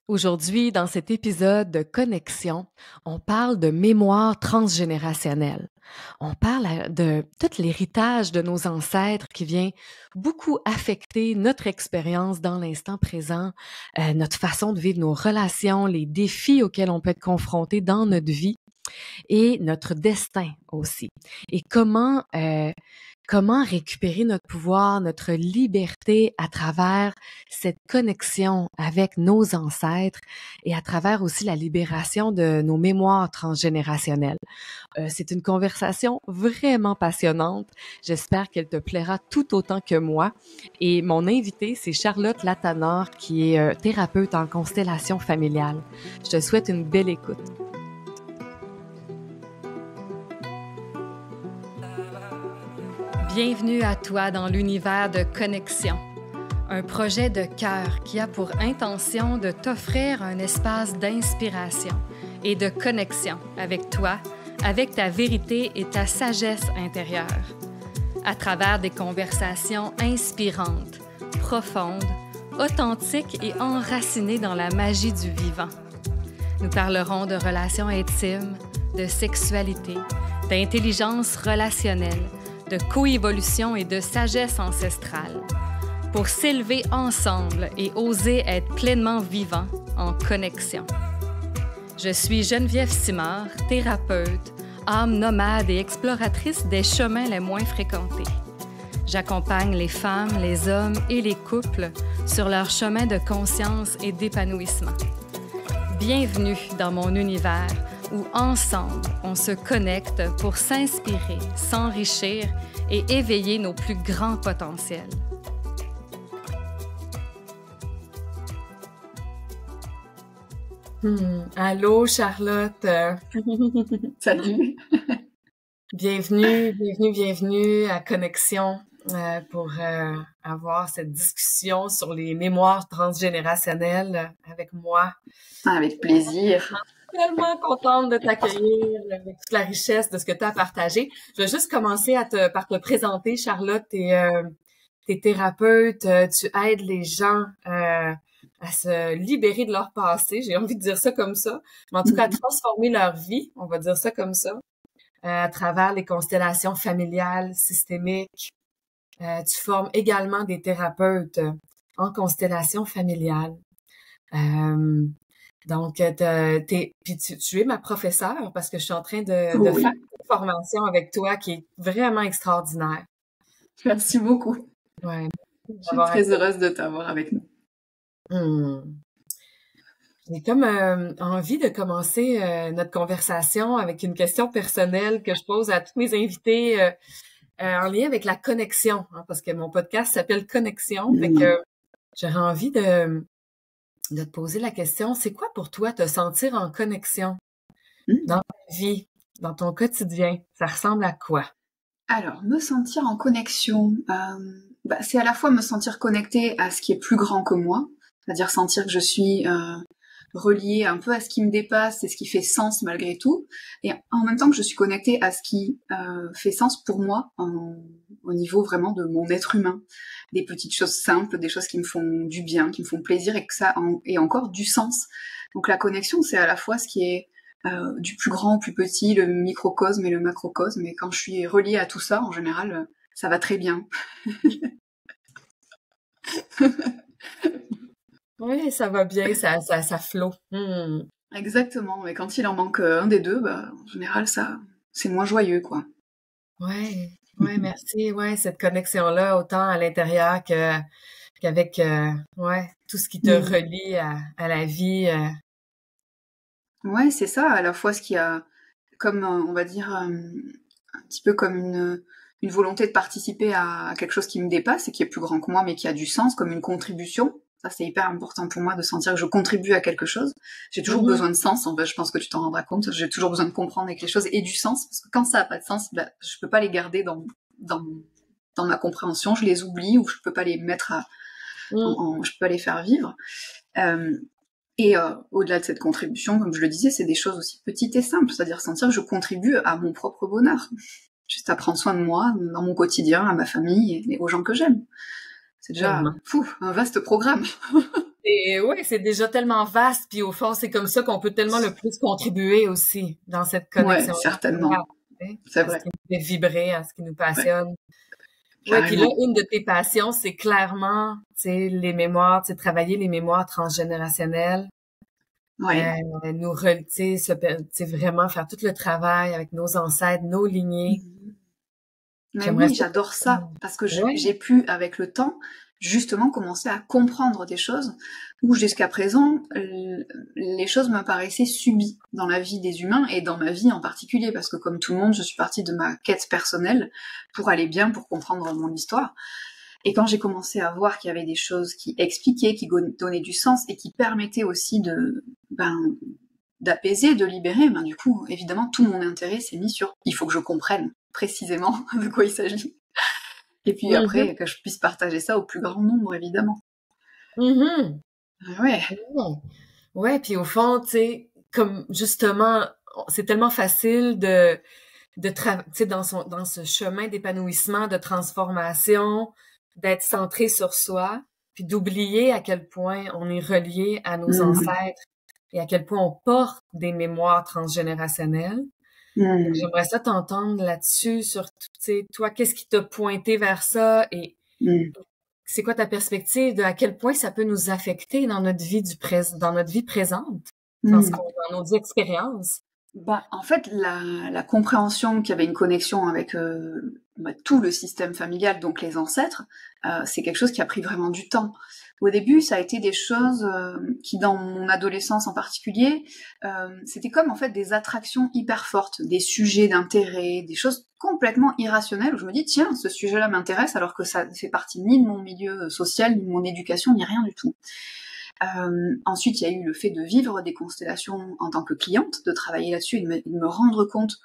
Aujourd'hui, dans cet épisode de Connexion, on parle de mémoire transgénérationnelle. On parle de tout l'héritage de nos ancêtres qui vient beaucoup affecter notre expérience dans l'instant présent, notre façon de vivre nos relations, les défis auxquels on peut être confronté dans notre vie et notre destin aussi. Et comment récupérer notre pouvoir, notre liberté à travers cette connexion avec nos ancêtres et à travers aussi la libération de nos mémoires transgénérationnelles. C'est une conversation vraiment passionnante. J'espère qu'elle te plaira tout autant que moi. Et mon invitée, c'est Charlotte Latanor, qui est thérapeute en constellation familiale. Je te souhaite une belle écoute. Bienvenue à toi dans l'univers de Connexion, un projet de cœur qui a pour intention de t'offrir un espace d'inspiration et de connexion avec toi, avec ta vérité et ta sagesse intérieure, à travers des conversations inspirantes, profondes, authentiques et enracinées dans la magie du vivant. Nous parlerons de relations intimes, de sexualité, d'intelligence relationnelle, de coévolution et de sagesse ancestrale, pour s'élever ensemble et oser être pleinement vivant en connexion. Je suis Geneviève Simard, thérapeute, âme nomade et exploratrice des chemins les moins fréquentés. J'accompagne les femmes, les hommes et les couples sur leur chemin de conscience et d'épanouissement. Bienvenue dans mon univers où ensemble, on se connecte pour s'inspirer, s'enrichir et éveiller nos plus grands potentiels. Allô, Charlotte. Salut. Bienvenue à Connexion pour avoir cette discussion sur les mémoires transgénérationnelles avec moi. Avec plaisir. Tellement contente de t'accueillir avec toute la richesse de ce que tu as partagé. Je vais juste commencer par te présenter, Charlotte. T'es thérapeute, tu aides les gens à se libérer de leur passé, j'ai envie de dire ça comme ça, mais en tout cas à transformer leur vie, on va dire ça comme ça, à travers les constellations familiales, systémiques. Tu formes également des thérapeutes en constellation familiale. Donc, puis tu es ma professeure parce que je suis en train de faire une formation avec toi qui est vraiment extraordinaire. Merci beaucoup. Ouais. Je suis très heureuse de t'avoir avec nous. J'ai comme envie de commencer notre conversation avec une question personnelle que je pose à tous mes invités en lien avec la connexion, hein, parce que mon podcast s'appelle Connexion. Fait que j'aurais envie de te poser la question, c'est quoi pour toi te sentir en connexion dans ta vie, dans ton quotidien? Ça ressemble à quoi? Alors, me sentir en connexion, c'est à la fois me sentir connectée à ce qui est plus grand que moi, c'est-à-dire sentir que je suis reliée un peu à ce qui me dépasse et ce qui fait sens malgré tout, et en même temps que je suis connectée à ce qui fait sens pour moi au niveau vraiment de mon être humain. Des petites choses simples, des choses qui me font du bien, qui me font plaisir et que ça ait encore du sens. Donc la connexion, c'est à la fois ce qui est du plus grand au plus petit, le microcosme et le macrocosme, et quand je suis reliée à tout ça, en général, ça va très bien. Oui, ça va bien, ça flot. Exactement, mais quand il en manque un des deux, en général, ça, c'est moins joyeux, quoi. Ouais, merci. Ouais, cette connexion-là, autant à l'intérieur qu'avec tout ce qui te relie à la vie. Ouais, c'est ça, à la fois ce qui a, comme, on va dire, un petit peu comme une volonté de participer à quelque chose qui me dépasse et qui est plus grand que moi, mais qui a du sens, comme une contribution. Ça, c'est hyper important pour moi de sentir que je contribue à quelque chose. J'ai toujours besoin de sens, en fait, je pense que tu t'en rendras compte. J'ai toujours besoin de comprendre que les choses aient du sens, parce que quand ça n'a pas de sens, je peux pas les garder dans ma compréhension, je les oublie, ou je peux pas les mettre je peux pas les faire vivre. Et au-delà de cette contribution, comme je le disais, c'est des choses aussi petites et simples, c'est-à-dire sentir que je contribue à mon propre bonheur. Juste à prendre soin de moi, dans mon quotidien, à ma famille et aux gens que j'aime. C'est déjà un vaste programme. Et oui, c'est déjà tellement vaste, puis au fond, c'est comme ça qu'on peut tellement le plus contribuer aussi dans cette connexion. Ouais, certainement. C'est vrai. À ce qui nous fait vibrer, à ce qui nous passionne. Ouais, puis là, une de tes passions, c'est clairement, tu sais, les mémoires, tu sais, travailler les mémoires transgénérationnelles. Ouais. Nous, tu sais, vraiment faire tout le travail avec nos ancêtres, nos lignées. Mais oui, j'adore ça, parce que j'ai pu, avec le temps, justement commencer à comprendre des choses où jusqu'à présent, les choses me paraissaient subies dans la vie des humains et dans ma vie en particulier, parce que comme tout le monde, je suis partie de ma quête personnelle pour aller bien, pour comprendre mon histoire. Et quand j'ai commencé à voir qu'il y avait des choses qui expliquaient, qui donnaient du sens et qui permettaient aussi d'apaiser, de libérer, du coup, évidemment, tout mon intérêt s'est mis sur « il faut que je comprenne précisément de quoi il s'agit ». Et puis après, que je puisse partager ça au plus grand nombre, évidemment. Ouais. Ouais, puis au fond, tu sais, comme justement, c'est tellement facile de tu sais, dans ce chemin d'épanouissement, de transformation, d'être centré sur soi, puis d'oublier à quel point on est relié à nos ancêtres et à quel point on porte des mémoires transgénérationnelles. J'aimerais ça t'entendre là-dessus, sur, tu sais, toi, qu'est-ce qui t'a pointé vers ça et c'est quoi ta perspective de à quel point ça peut nous affecter dans notre vie dans notre vie présente, dans nos expériences? En fait, la compréhension qu'il y avait une connexion avec tout le système familial, donc les ancêtres, c'est quelque chose qui a pris vraiment du temps. Au début, ça a été des choses qui, dans mon adolescence en particulier, c'était comme en fait des attractions hyper fortes, des sujets d'intérêt, des choses complètement irrationnelles où je me dis tiens, ce sujet-là m'intéresse alors que ça ne fait partie ni de mon milieu social, ni de mon éducation, ni rien du tout. Ensuite, il y a eu le fait de vivre des constellations en tant que cliente, de travailler là-dessus et de me rendre compte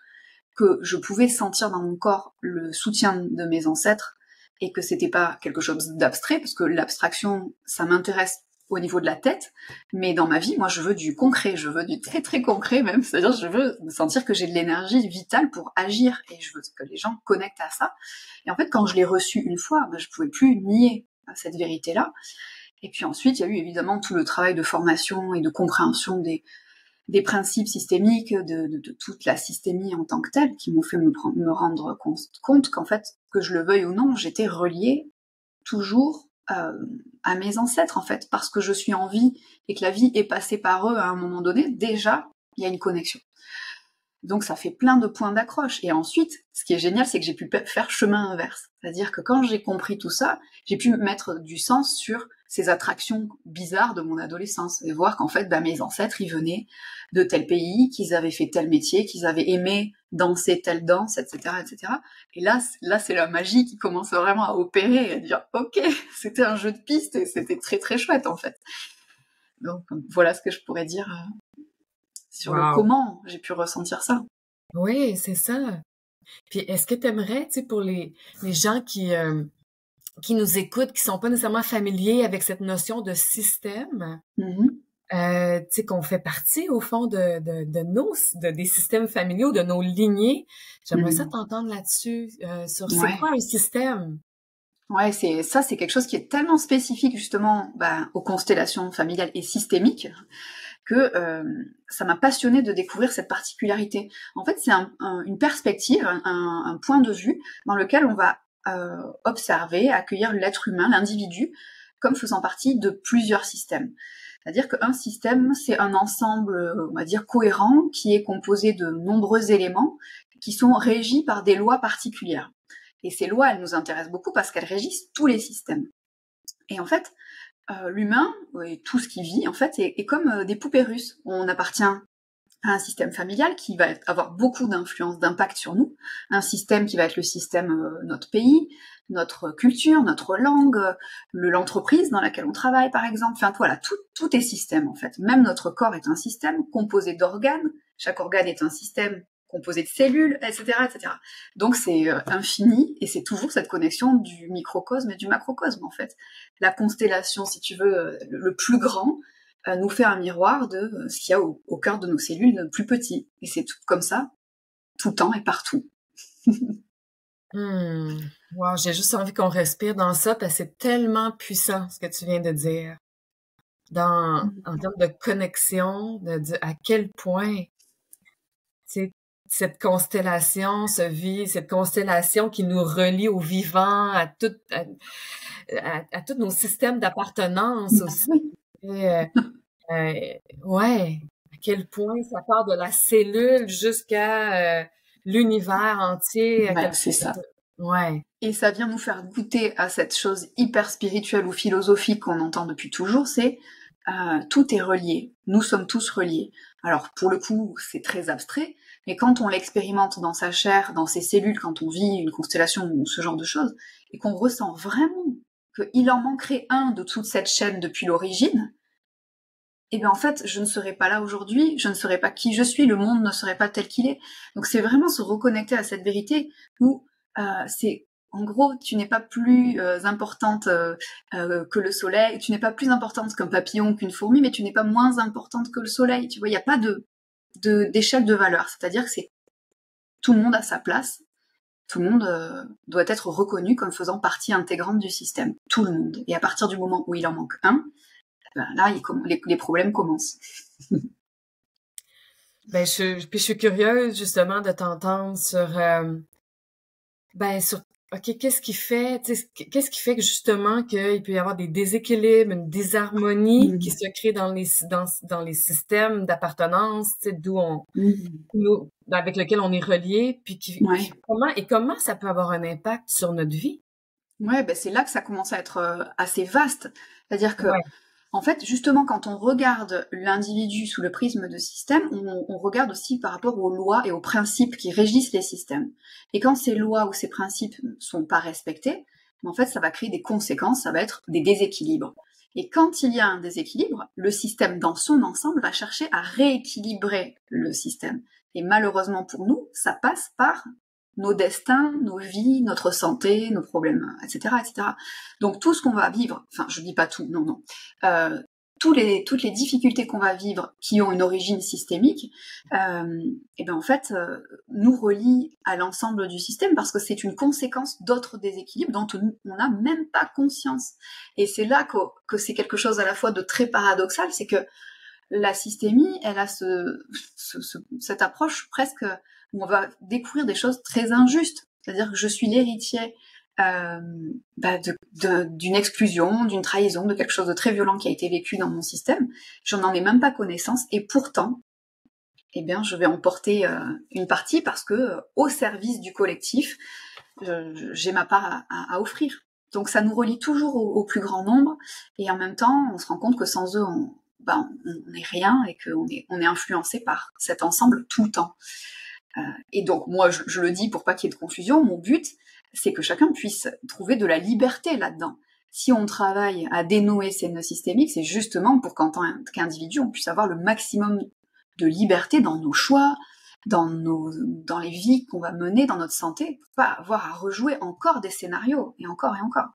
que je pouvais sentir dans mon corps le soutien de mes ancêtres et que c'était pas quelque chose d'abstrait, parce que l'abstraction, ça m'intéresse au niveau de la tête, mais dans ma vie, moi, je veux du concret, je veux du très très concret même, c'est-à-dire je veux sentir que j'ai de l'énergie vitale pour agir et je veux que les gens connectent à ça. Et en fait, quand je l'ai reçu une fois, je pouvais plus nier cette vérité-là. Et puis ensuite, il y a eu évidemment tout le travail de formation et de compréhension des principes systémiques, de toute la systémie en tant que telle, qui m'ont fait me rendre compte qu'en fait, que je le veuille ou non, j'étais reliée toujours à mes ancêtres, en fait, parce que je suis en vie et que la vie est passée par eux à un moment donné, déjà, il y a une connexion. Donc ça fait plein de points d'accroche. Et ensuite, ce qui est génial, c'est que j'ai pu faire chemin inverse. C'est-à-dire que quand j'ai compris tout ça, j'ai pu mettre du sens sur ces attractions bizarres de mon adolescence et voir qu'en fait, mes ancêtres, ils venaient de tel pays, qu'ils avaient fait tel métier, qu'ils avaient aimé danser telle danse, etc., etc. Et là, c'est la magie qui commence vraiment à opérer et à dire, ok, c'était un jeu de piste et c'était très très chouette en fait. Donc voilà ce que je pourrais dire sur le comment j'ai pu ressentir ça. Oui, c'est ça. Puis est-ce que tu aimerais, tu sais, pour les gens qui nous écoutent, qui sont pas nécessairement familiers avec cette notion de système, tu sais, qu'on fait partie, au fond, des systèmes familiaux, de nos lignées. J'aimerais ça t'entendre là-dessus, sur c'est quoi un système? Ouais, c'est quelque chose qui est tellement spécifique, justement, aux constellations familiales et systémiques, que ça m'a passionnée de découvrir cette particularité. En fait, c'est une perspective, un point de vue dans lequel on va observer, accueillir l'être humain, l'individu, comme faisant partie de plusieurs systèmes. C'est-à-dire qu'un système, c'est un ensemble, on va dire, cohérent, qui est composé de nombreux éléments qui sont régis par des lois particulières. Et ces lois, elles nous intéressent beaucoup parce qu'elles régissent tous les systèmes. Et en fait, l'humain, et tout ce qui vit, en fait, est comme des poupées russes. On appartient à un système familial qui va avoir beaucoup d'influence, d'impact sur nous, un système qui va être le système notre pays, notre culture, notre langue, l'entreprise dans laquelle on travaille, par exemple. Enfin, voilà, tout est système, en fait. Même notre corps est un système composé d'organes. Chaque organe est un système composé de cellules, etc., etc. Donc c'est infini et c'est toujours cette connexion du microcosme et du macrocosme, en fait. La constellation, si tu veux, le plus grand, nous fait un miroir de ce qu'il y a au cœur de nos cellules plus petit. Et c'est tout comme ça, tout le temps et partout. Hmm. Wow, j'ai juste envie qu'on respire dans ça parce que c'est tellement puissant ce que tu viens de dire. En termes de connexion, à quel point, tu sais, cette constellation cette constellation qui nous relie au vivant, à tous nos systèmes d'appartenance aussi. Oui. Et, ouais, à quel point ça part de la cellule jusqu'à l'univers entier. C'est ça. Ouais. Et ça vient nous faire goûter à cette chose hyper spirituelle ou philosophique qu'on entend depuis toujours, c'est tout est relié. Nous sommes tous reliés. Alors pour le coup, c'est très abstrait, mais quand on l'expérimente dans sa chair, dans ses cellules, quand on vit une constellation ou ce genre de choses, et qu'on ressent vraiment qu'il en manquerait un de toute cette chaîne depuis l'origine, et bien en fait, je ne serais pas là aujourd'hui, je ne serais pas qui je suis, le monde ne serait pas tel qu'il est. Donc c'est vraiment se reconnecter à cette vérité où c'est en gros, tu n'es pas plus importante que le soleil, tu n'es pas plus importante qu'un papillon, qu'une fourmi, mais tu n'es pas moins importante que le soleil. Tu vois, il n'y a pas d'échelle de valeur. C'est-à-dire que c'est tout le monde a sa place. Tout le monde doit être reconnu comme faisant partie intégrante du système. Tout le monde. Et à partir du moment où il en manque un, ben là, les problèmes commencent. Ben, je suis curieuse justement de t'entendre sur OK, qu'est-ce qui fait, qu'est-ce qui fait que justement qu'il peut y avoir des déséquilibres, une désharmonie qui se crée dans les systèmes d'appartenance, avec lequel on est relié, puis comment ça peut avoir un impact sur notre vie? Ouais, ben c'est là que ça commence à être assez vaste. C'est-à-dire que en fait, justement, quand on regarde l'individu sous le prisme de système, on regarde aussi par rapport aux lois et aux principes qui régissent les systèmes. Et quand ces lois ou ces principes ne sont pas respectés, en fait, ça va créer des conséquences, ça va être des déséquilibres. Et quand il y a un déséquilibre, le système dans son ensemble va chercher à rééquilibrer le système. Et malheureusement pour nous, ça passe par nos destins, nos vies, notre santé, nos problèmes, etc., etc. Donc tout ce qu'on va vivre, enfin je dis pas tout, non, toutes les difficultés qu'on va vivre qui ont une origine systémique, et ben en fait nous relient à l'ensemble du système parce que c'est une conséquence d'autres déséquilibres dont on n'a même pas conscience. Et c'est là que c'est quelque chose à la fois de très paradoxal, c'est que la systémie, elle a cette approche presque où on va découvrir des choses très injustes. C'est-à-dire que je suis l'héritier d'une exclusion, d'une trahison, de quelque chose de très violent qui a été vécu dans mon système. Je n'en ai même pas connaissance et pourtant, eh bien, je vais en porter une partie parce que au service du collectif, j'ai ma part à offrir. Donc ça nous relie toujours au plus grand nombre et en même temps, on se rend compte que sans eux, on n'est rien et qu'on est influencé par cet ensemble tout le temps. Et donc, moi, je le dis pour pas qu'il y ait de confusion, mon but, c'est que chacun puisse trouver de la liberté là-dedans. Si on travaille à dénouer ces nœuds systémiques, c'est justement pour qu'en tant qu'individu, on puisse avoir le maximum de liberté dans nos choix, dans les vies qu'on va mener, dans notre santé, pour pas avoir à rejouer encore des scénarios, et encore et encore.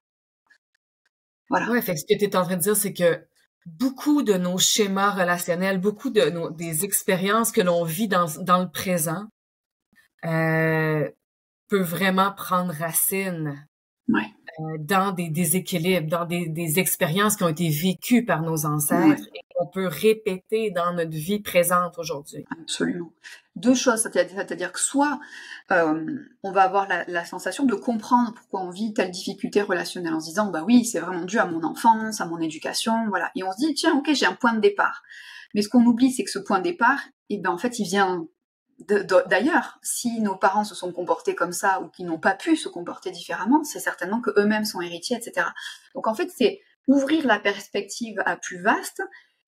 Voilà. Ouais, fait que ce que tu es en train de dire, c'est que beaucoup de nos schémas relationnels, beaucoup des expériences que l'on vit dans le présent, peut vraiment prendre racine dans des déséquilibres, dans des expériences qui ont été vécues par nos ancêtres et qu'on peut répéter dans notre vie présente aujourd'hui. Absolument. Deux choses, c'est-à-dire que soit on va avoir la sensation de comprendre pourquoi on vit telle difficulté relationnelle en se disant bah oui, c'est vraiment dû à mon enfance, à mon éducation, voilà. Et on se dit tiens, ok, j'ai un point de départ. Mais ce qu'on oublie, c'est que ce point de départ, en fait, il vient d'ailleurs. Si nos parents se sont comportés comme ça ou qu'ils n'ont pas pu se comporter différemment, c'est certainement que eux-mêmes sont héritiers, etc. Donc en fait, c'est ouvrir la perspective à plus vaste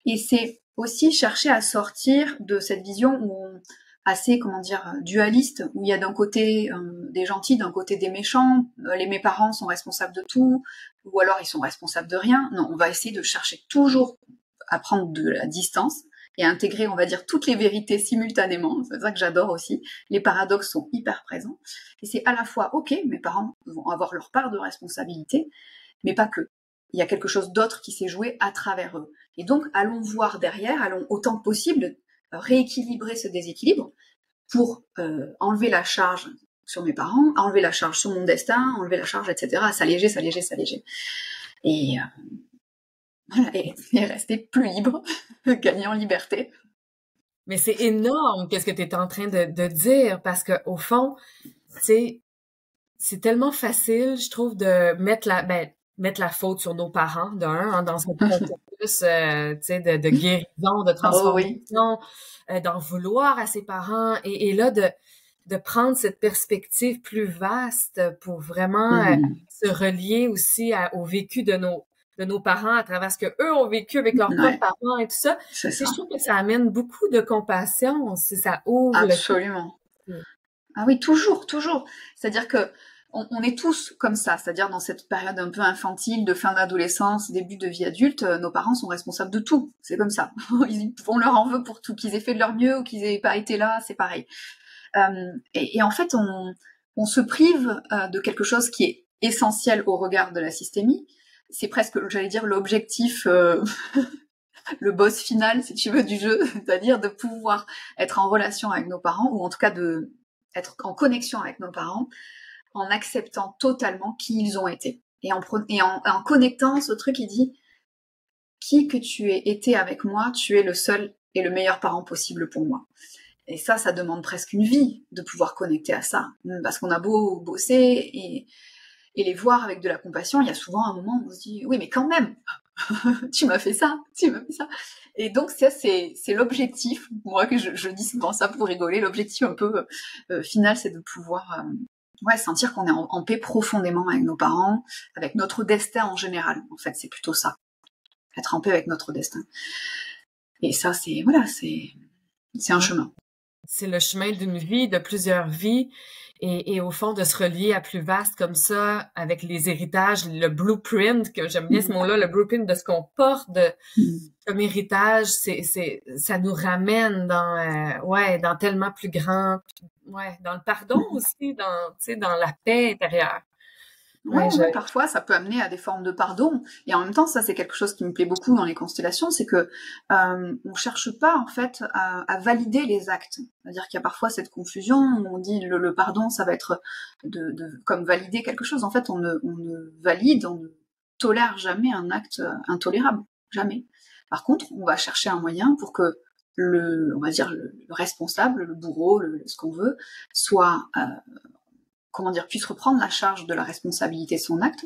et c'est aussi chercher à sortir de cette vision assez, dualiste, où il y a d'un côté des gentils, d'un côté des méchants, mes parents sont responsables de tout, ou alors ils sont responsables de rien. Non, on va essayer de chercher toujours à prendre de la distance et à intégrer, on va dire, toutes les vérités simultanément. C'est ça que j'adore aussi. Les paradoxes sont hyper présents. Et c'est à la fois, ok, mes parents vont avoir leur part de responsabilité, mais pas que. Il y a quelque chose d'autre qui s'est joué à travers eux. Et donc, allons voir derrière, allons autant que possible rééquilibrer ce déséquilibre pour enlever la charge sur mes parents, à enlever la charge sur mon destin, enlever la charge, etc., à s'alléger. Et voilà, et rester plus libre, gagner en liberté. Mais c'est énorme qu'est-ce que tu es en train de dire, parce que au fond, c'est tellement facile, je trouve, de mettre la faute sur nos parents, dans ce processus, de guérison, de transformation, d'en vouloir à ses parents, et là, de prendre cette perspective plus vaste pour vraiment se relier aussi au vécu de nos parents à travers ce que eux ont vécu avec leurs propres parents et tout ça. Je trouve que ça amène beaucoup de compassion, si ça ouvre. Absolument. Ah oui, toujours. C'est-à-dire que on est tous comme ça, c'est-à-dire dans cette période un peu infantile, de fin d'adolescence, début de vie adulte, nos parents sont responsables de tout. C'est comme ça. On leur en veut pour tout, qu'ils aient fait de leur mieux ou qu'ils aient pas été là, c'est pareil. Et en fait, on se prive de quelque chose qui est essentiel au regard de la systémie. C'est presque, j'allais dire, l'objectif, le boss final, si tu veux, du jeu, c'est-à-dire de pouvoir être en relation avec nos parents, ou en tout cas de être en connexion avec nos parents, en acceptant totalement qui ils ont été. Et en connectant ce truc, il dit, qui que tu aies été avec moi, tu es le seul et le meilleur parent possible pour moi. Et ça demande presque une vie de pouvoir connecter à ça. Parce qu'on a beau bosser et les voir avec de la compassion, il y a souvent un moment où on se dit, oui, mais quand même, tu m'as fait ça. Et donc, ça, c'est l'objectif, moi, que je dis souvent ça pour rigoler, l'objectif un peu final, c'est de pouvoir sentir qu'on est en paix profondément avec nos parents, avec notre destin en général. En fait, c'est plutôt ça. Être en paix avec notre destin. Et ça, c'est un chemin. C'est le chemin d'une vie, de plusieurs vies, et au fond de se relier à plus vaste comme ça, avec les héritages, le blueprint, que j'aime bien ce mot-là, le blueprint de ce qu'on porte comme héritage, ça nous ramène dans tellement plus grand, dans le pardon aussi, dans la paix intérieure. Parfois, ça peut amener à des formes de pardon. Et en même temps, ça, c'est quelque chose qui me plaît beaucoup dans les constellations, c'est que on cherche pas, en fait, à valider les actes. C'est-à-dire qu'il y a parfois cette confusion où on dit le pardon, ça va être comme valider quelque chose. En fait, on ne valide, on ne tolère jamais un acte intolérable. Jamais. Par contre, on va chercher un moyen pour que le responsable, le bourreau, ce qu'on veut, soit... puisse reprendre la charge de la responsabilité de son acte,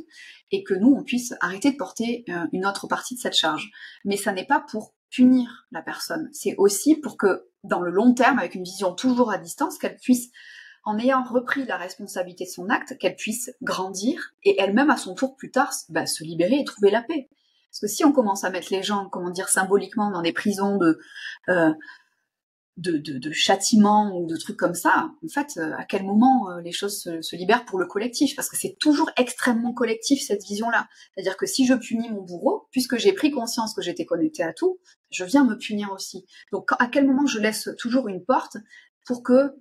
et que nous, on puisse arrêter de porter une autre partie de cette charge. Mais ça n'est pas pour punir la personne, c'est aussi pour que, dans le long terme, avec une vision toujours à distance, qu'elle puisse, en ayant repris la responsabilité de son acte, qu'elle puisse grandir, et elle-même, à son tour, plus tard, se libérer et trouver la paix. Parce que si on commence à mettre les gens, symboliquement, dans des prisons de châtiments ou de trucs comme ça, en fait, à quel moment les choses se libèrent pour le collectif? Parce que c'est toujours extrêmement collectif, cette vision-là. C'est-à-dire que si je punis mon bourreau, puisque j'ai pris conscience que j'étais connectée à tout, je viens me punir aussi. Donc, à quel moment je laisse toujours une porte pour que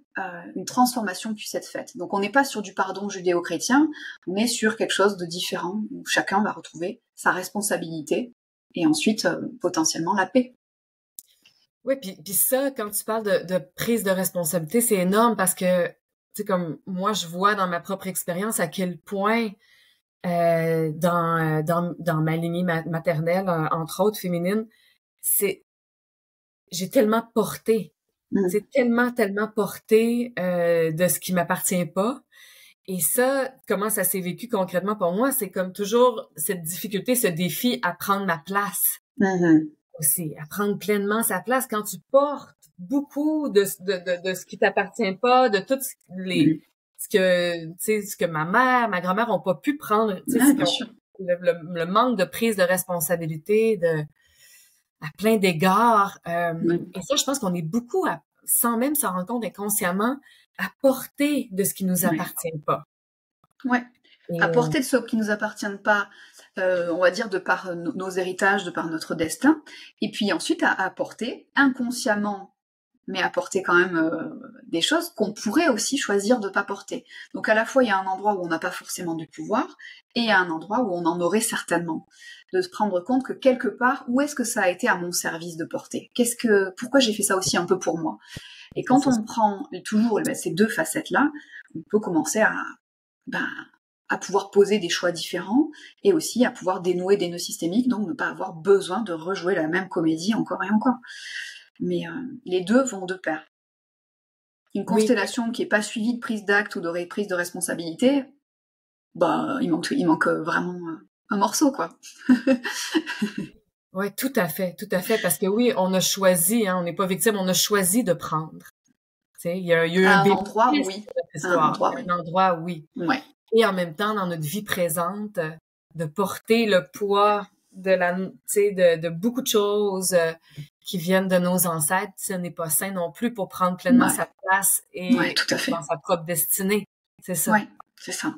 une transformation puisse être faite? Donc, on n'est pas sur du pardon judéo-chrétien, on est sur quelque chose de différent, où chacun va retrouver sa responsabilité, et ensuite, potentiellement, la paix. Oui, puis ça, quand tu parles de prise de responsabilité, c'est énorme parce que, tu sais, comme moi, je vois dans ma propre expérience à quel point dans ma lignée maternelle, entre autres féminine, j'ai tellement porté. C'est tellement porté de ce qui m'appartient pas. Et ça, comment ça s'est vécu concrètement pour moi, c'est comme toujours cette difficulté, ce défi à prendre ma place. Aussi, à prendre pleinement sa place quand tu portes beaucoup de ce qui t'appartient pas, de tout ce que ma grand-mère ont pas pu prendre, le manque de prise de responsabilité à plein d'égards. Et ça, je pense qu'on est beaucoup, sans même s'en rendre compte inconsciemment, à porter de ce qui nous appartient pas. Ouais. À porter de ce qui nous appartient pas, on va dire de par nos héritages, de par notre destin, et puis ensuite à porter inconsciemment mais à porter quand même des choses qu'on pourrait aussi choisir de pas porter. Donc à la fois, il y a un endroit où on n'a pas forcément du pouvoir, et il y a un endroit où on en aurait certainement. De se prendre compte que quelque part, où est-ce que ça a été à mon service de porter ? Pourquoi j'ai fait ça aussi un peu pour moi ? Et quand on prend toujours ces deux facettes-là, on peut commencer à pouvoir poser des choix différents et aussi à pouvoir dénouer des nœuds systémiques, donc ne pas avoir besoin de rejouer la même comédie encore et encore. Mais les deux vont de pair. Une constellation qui n'est pas suivie de prise d'acte ou de prise de responsabilité, il manque vraiment un morceau, quoi. Oui, tout à fait, parce que oui, on a choisi, on n'est pas victime, on a choisi de prendre. Il y a eu un endroit, oui. Un endroit, oui. Ouais. Et en même temps, dans notre vie présente, de porter le poids de beaucoup de choses qui viennent de nos ancêtres, ce n'est pas sain non plus pour prendre pleinement sa place et tout à fait. dans sa propre destinée. C'est ça. Oui, c'est ça.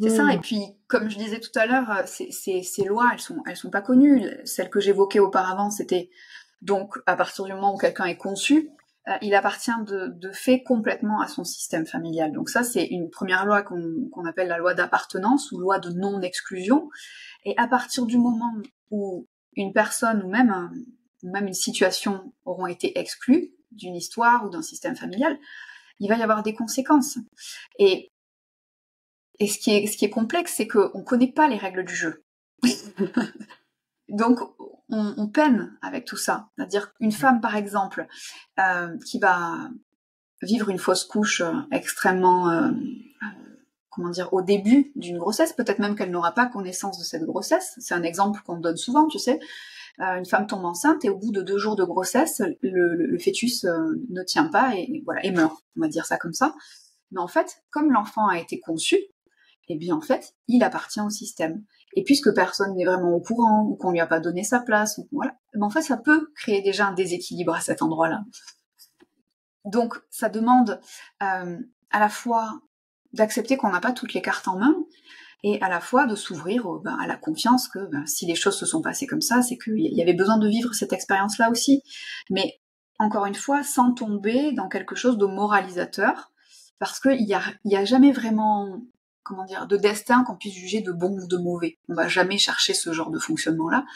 C'est ça, et puis, comme je disais tout à l'heure, ces lois, elles sont pas connues. Celles que j'évoquais auparavant, c'était donc, à partir du moment où quelqu'un est conçu, il appartient de fait complètement à son système familial. Donc ça, c'est une première loi qu'on appelle la loi d'appartenance ou loi de non-exclusion. Et à partir du moment où une personne ou même une situation auront été exclues d'une histoire ou d'un système familial, il va y avoir des conséquences. Et ce qui est complexe, c'est qu'on ne connaît pas les règles du jeu. Donc, on peine avec tout ça. C'est-à-dire une femme, par exemple, qui va vivre une fausse couche extrêmement, au début d'une grossesse, peut-être même qu'elle n'aura pas connaissance de cette grossesse. C'est un exemple qu'on donne souvent, tu sais. Une femme tombe enceinte et au bout de 2 jours de grossesse, le fœtus ne tient pas et meurt. On va dire ça comme ça. Mais en fait, comme l'enfant a été conçu, eh bien en fait, il appartient au système. Et puisque personne n'est vraiment au courant, ou qu'on lui a pas donné sa place, en fait, ça peut créer déjà un déséquilibre à cet endroit-là. Donc, ça demande à la fois d'accepter qu'on n'a pas toutes les cartes en main, et à la fois de s'ouvrir à la confiance que si les choses se sont passées comme ça, c'est qu'il y avait besoin de vivre cette expérience-là aussi. Mais, encore une fois, sans tomber dans quelque chose de moralisateur, parce qu'il y a jamais vraiment de destin qu'on puisse juger de bon ou de mauvais. On va jamais chercher ce genre de fonctionnement-là.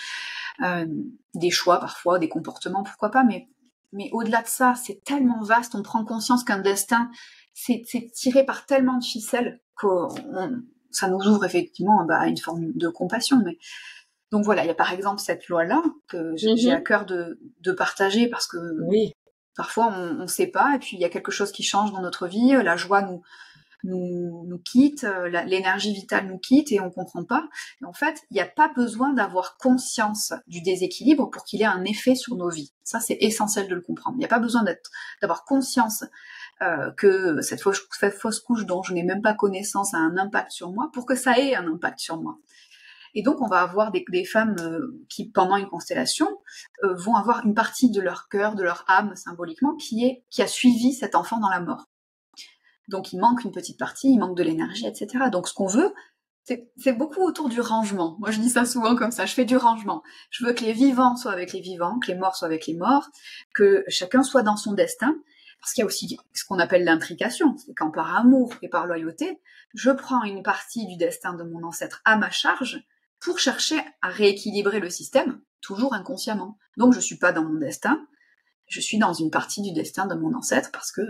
Des choix parfois, des comportements, pourquoi pas, mais au-delà de ça, c'est tellement vaste, on prend conscience qu'un destin, c'est tiré par tellement de ficelles que ça nous ouvre effectivement à une forme de compassion. Mais donc voilà, il y a par exemple cette loi-là que j'ai à cœur de partager parce que parfois on sait pas, et puis il y a quelque chose qui change dans notre vie, la joie nous quitte, l'énergie vitale nous quitte et on comprend pas. Et en fait, il n'y a pas besoin d'avoir conscience du déséquilibre pour qu'il ait un effet sur nos vies. Ça, c'est essentiel de le comprendre. Il n'y a pas besoin d'avoir conscience que cette fausse couche dont je n'ai même pas connaissance a un impact sur moi pour que ça ait un impact sur moi. Et donc, on va avoir des femmes qui, pendant une constellation, vont avoir une partie de leur cœur, de leur âme, symboliquement, qui a suivi cet enfant dans la mort. Donc, il manque une petite partie, il manque de l'énergie, etc. Donc, ce qu'on veut, c'est beaucoup autour du rangement. Moi, je dis ça souvent comme ça, je fais du rangement. Je veux que les vivants soient avec les vivants, que les morts soient avec les morts, que chacun soit dans son destin, parce qu'il y a aussi ce qu'on appelle l'intrication, c'est quand par amour et par loyauté, je prends une partie du destin de mon ancêtre à ma charge pour chercher à rééquilibrer le système, toujours inconsciemment. Donc, je suis pas dans mon destin, je suis dans une partie du destin de mon ancêtre parce que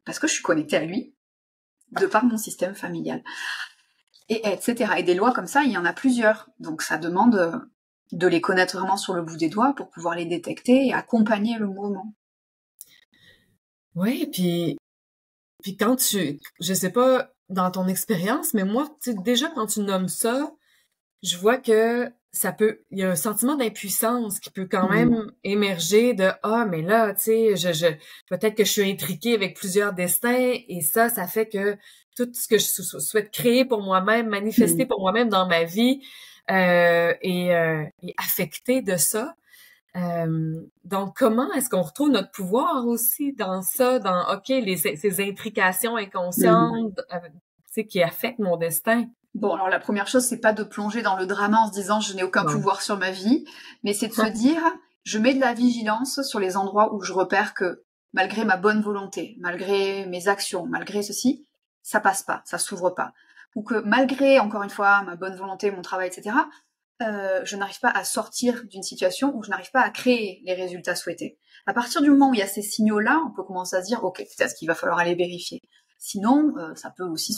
je suis connectée à lui, de par mon système familial. Et etc. Et des lois comme ça, il y en a plusieurs. Donc ça demande de les connaître vraiment sur le bout des doigts pour pouvoir les détecter et accompagner le mouvement. Oui, puis quand je sais pas dans ton expérience, mais moi, déjà quand tu nommes ça, je vois que il y a un sentiment d'impuissance qui peut quand même émerger de mais là, tu sais, peut-être que je suis intriquée avec plusieurs destins et ça fait que tout ce que je souhaite créer pour moi-même, manifester pour moi-même dans ma vie est affecté de ça. Donc, comment est-ce qu'on retrouve notre pouvoir aussi dans ça, dans ces intrications inconscientes qui affectent mon destin? Bon, alors la première chose, c'est pas de plonger dans le drama en se disant je n'ai aucun pouvoir sur ma vie, mais c'est de se dire je mets de la vigilance sur les endroits où je repère que malgré ma bonne volonté, malgré mes actions, malgré ceci, ça passe pas, ça s'ouvre pas. Ou que malgré, encore une fois, ma bonne volonté, mon travail, etc., je n'arrive pas à sortir d'une situation où je n'arrive pas à créer les résultats souhaités. À partir du moment où il y a ces signaux-là, on peut commencer à se dire, ok, peut-être qu'il va falloir aller vérifier. Sinon, ça peut aussi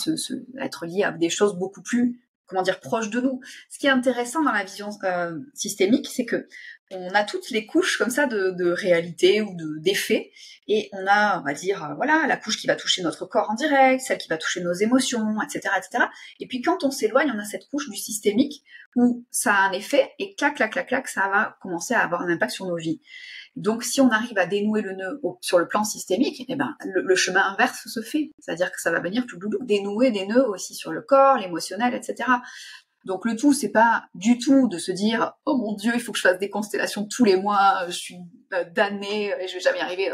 être lié à des choses beaucoup plus, proches de nous. Ce qui est intéressant dans la vision systémique, c'est que on a toutes les couches comme ça de réalité ou d'effets, et on a, on va dire, voilà, la couche qui va toucher notre corps en direct, celle qui va toucher nos émotions, etc., etc. Et puis quand on s'éloigne, on a cette couche du systémique où ça a un effet, et clac, clac, clac, clac, ça va commencer à avoir un impact sur nos vies. Donc, si on arrive à dénouer le nœud sur le plan systémique, eh ben, le chemin inverse se fait. C'est-à-dire que ça va venir tout dénouer des nœuds aussi sur le corps, l'émotionnel, etc. Donc, le tout, c'est pas du tout de se dire « Oh mon Dieu, il faut que je fasse des constellations tous les mois, je suis damnée et je vais jamais y arriver. »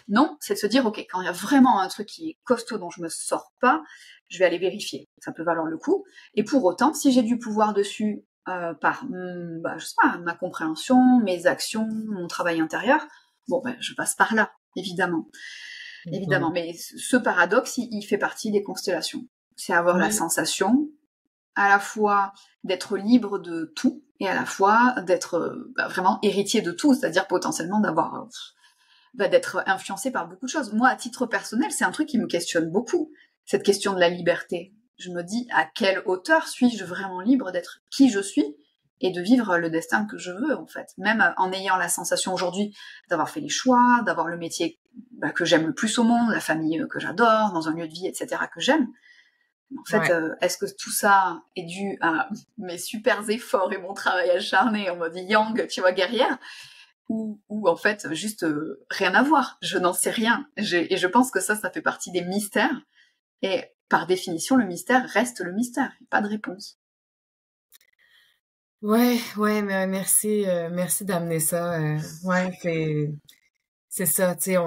Non, c'est de se dire « Ok, quand il y a vraiment un truc qui est costaud dont je me sors pas, je vais aller vérifier. Ça peut valoir le coup. Et pour autant, si j'ai du pouvoir dessus, par je sais pas, ma compréhension, mes actions, mon travail intérieur, je passe par là, évidemment. Évidemment, mais ce paradoxe, il fait partie des constellations. C'est avoir la sensation à la fois d'être libre de tout et à la fois d'être vraiment héritier de tout, c'est-à-dire potentiellement d'être influencé par beaucoup de choses. Moi, à titre personnel, c'est un truc qui me questionne beaucoup, cette question de la liberté. Je me dis, à quelle hauteur suis-je vraiment libre d'être qui je suis et de vivre le destin que je veux, en fait. Même en ayant la sensation aujourd'hui d'avoir fait les choix, d'avoir le métier que j'aime le plus au monde, la famille que j'adore, dans un lieu de vie, etc., que j'aime. En fait, est-ce que tout ça est dû à mes super efforts et mon travail acharné en mode yang, tu vois, guerrière, ou en fait, juste rien à voir. Je n'en sais rien. Et je pense que ça fait partie des mystères. Et par définition, le mystère reste le mystère. Il n'y a pas de réponse. Ouais, mais merci d'amener ça. C'est ça, tu sais,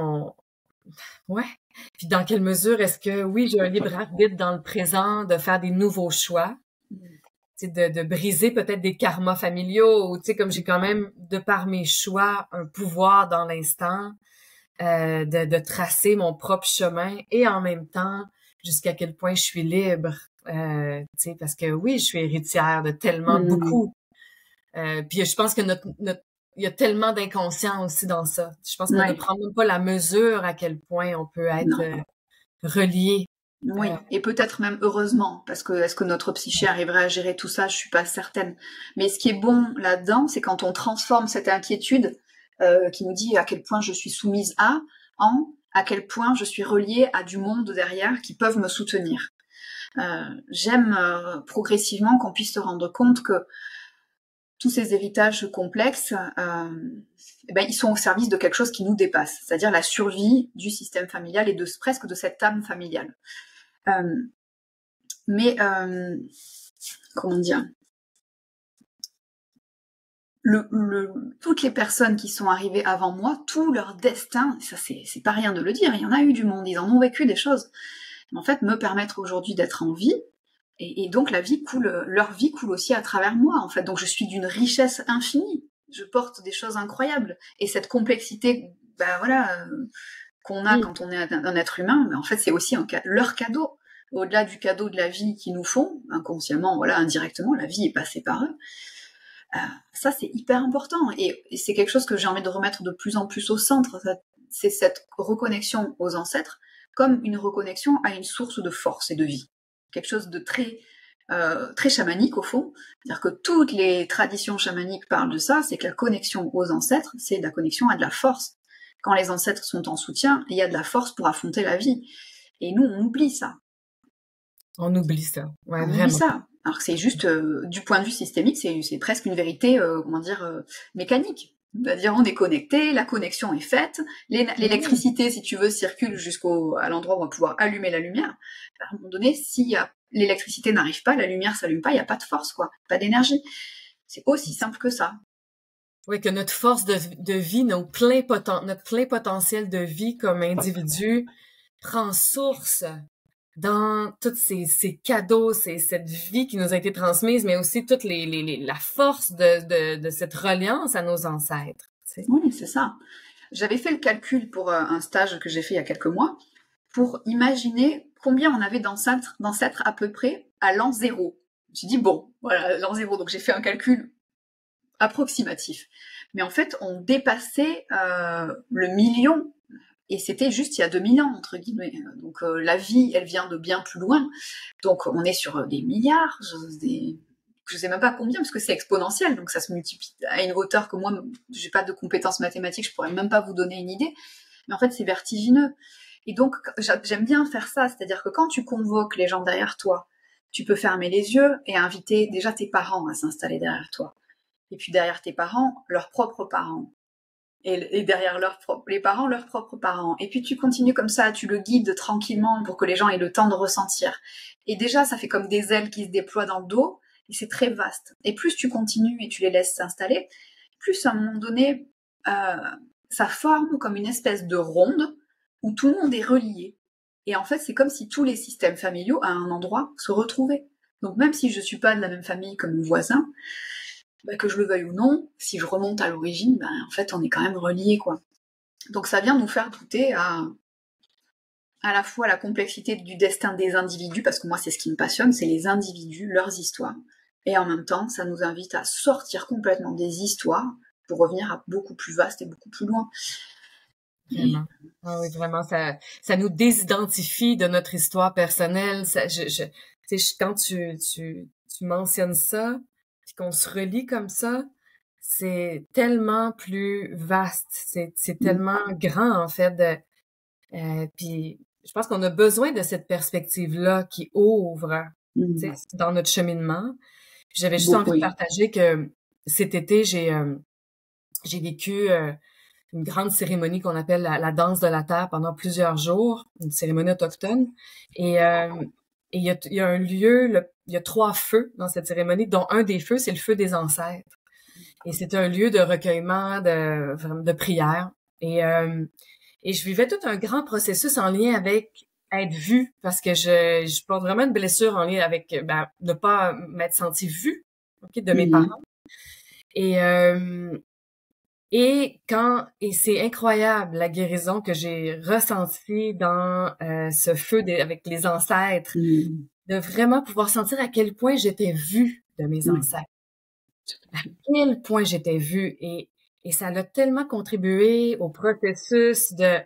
ouais. Puis dans quelle mesure est-ce que, oui, j'ai un libre arbitre dans le présent de faire des nouveaux choix, tu sais, de briser peut-être des karmas familiaux, ou tu sais, comme j'ai quand même, de par mes choix, un pouvoir dans l'instant, de tracer mon propre chemin, et en même temps, jusqu'à quel point je suis libre, tu sais, parce que oui, je suis héritière de tellement beaucoup. Puis je pense que il y a tellement d'inconscient aussi dans ça. Je pense qu'on ne prend même pas la mesure à quel point on peut être relié. Oui, et peut-être même heureusement, parce que est-ce que notre psyché arriverait à gérer tout ça? Je suis pas certaine. Mais ce qui est bon là-dedans, c'est quand on transforme cette inquiétude qui nous dit à quel point je suis soumise à quel point je suis reliée à du monde derrière qui peuvent me soutenir. J'aime progressivement qu'on puisse se rendre compte que tous ces héritages complexes, ils sont au service de quelque chose qui nous dépasse, c'est-à-dire la survie du système familial et presque de cette âme familiale. Comment dire, toutes les personnes qui sont arrivées avant moi, tout leur destin, ça c'est pas rien de le dire, il y en a eu du monde, ils en ont vécu des choses, mais en fait me permettre aujourd'hui d'être en vie, et donc leur vie coule aussi à travers moi, en fait. Donc je suis d'une richesse infinie, je porte des choses incroyables, et cette complexité, qu'on a quand on est un être humain, mais en fait c'est aussi leur cadeau. Au-delà du cadeau de la vie qu'ils nous font, inconsciemment, indirectement, la vie est passée par eux. Ça c'est hyper important, et c'est quelque chose que j'ai envie de remettre de plus en plus au centre. C'est cette reconnexion aux ancêtres comme une reconnexion à une source de force et de vie. Quelque chose de très chamanique au fond. C'est-à-dire que toutes les traditions chamaniques parlent de ça, c'est que la connexion aux ancêtres, c'est la connexion à de la force. Quand les ancêtres sont en soutien, il y a de la force pour affronter la vie. Et nous, on oublie ça. On oublie ça, on oublie ça. Alors que c'est juste, du point de vue systémique, c'est presque une vérité, mécanique. C'est-à-dire, on est connecté, la connexion est faite, l'électricité, si tu veux, circule à l'endroit où on va pouvoir allumer la lumière. À un moment donné, si l'électricité n'arrive pas, la lumière s'allume pas, il n'y a pas de force, pas d'énergie. C'est aussi simple que ça. Oui, que notre force de vie, notre plein potentiel de vie comme individu prend source dans tous ces cadeaux, cette vie qui nous a été transmise, mais aussi toute la force de cette reliance à nos ancêtres. Oui, c'est ça. J'avais fait le calcul pour un stage que j'ai fait il y a quelques mois pour imaginer combien on avait d'ancêtres à peu près à l'an 0. Je me suis dit, bon, voilà, l'an 0. Donc j'ai fait un calcul approximatif. Mais en fait, on dépassait le million. Et c'était juste il y a 2000 ans, entre guillemets. Donc la vie, elle vient de bien plus loin. Donc on est sur des milliards, je sais même pas combien, parce que c'est exponentiel, donc ça se multiplie à une hauteur que moi, j'ai pas de compétences mathématiques, je pourrais même pas vous donner une idée. Mais en fait, c'est vertigineux. Et donc, j'aime bien faire ça, c'est-à-dire que quand tu convoques les gens derrière toi, tu peux fermer les yeux et inviter déjà tes parents à s'installer derrière toi. Et puis derrière tes parents, leurs propres parents. Et derrière les parents, leurs propres parents. Et puis tu continues comme ça, tu le guides tranquillement pour que les gens aient le temps de ressentir. Et déjà, ça fait comme des ailes qui se déploient dans le dos, et c'est très vaste. Et plus tu continues et tu les laisses s'installer, plus à un moment donné, ça forme comme une espèce de ronde où tout le monde est relié. Et en fait, c'est comme si tous les systèmes familiaux, à un endroit, se retrouvaient. Donc même si je suis pas de la même famille que mon voisin, que je le veuille ou non, si je remonte à l'origine, en fait, on est quand même reliés, quoi. Donc ça vient nous faire douter à la fois la complexité du destin des individus, parce que moi, c'est ce qui me passionne, c'est les individus, leurs histoires. Et en même temps, ça nous invite à sortir complètement des histoires pour revenir à beaucoup plus vaste et beaucoup plus loin. Vraiment. Ah oui, vraiment, ça nous désidentifie de notre histoire personnelle. Quand tu mentionnes ça, puis qu'on se relie comme ça, c'est tellement plus vaste, c'est tellement grand en fait. Puis je pense qu'on a besoin de cette perspective-là qui ouvre, dans notre cheminement. Puis j'avais juste envie de partager que cet été j'ai vécu une grande cérémonie qu'on appelle la danse de la terre pendant plusieurs jours, une cérémonie autochtone. Et il y a un lieu, il y a 3 feux dans cette cérémonie, dont un des feux, c'est le feu des ancêtres. Et c'est un lieu de recueillement, de prière. Et je vivais tout un grand processus en lien avec être vue, parce que je porte vraiment une blessure en lien avec ne pas m'être sentie vue, de mes parents. Et c'est incroyable la guérison que j'ai ressentie dans ce feu avec les ancêtres, de vraiment pouvoir sentir à quel point j'étais vue de mes ancêtres, à quel point j'étais vue, et ça a tellement contribué au processus de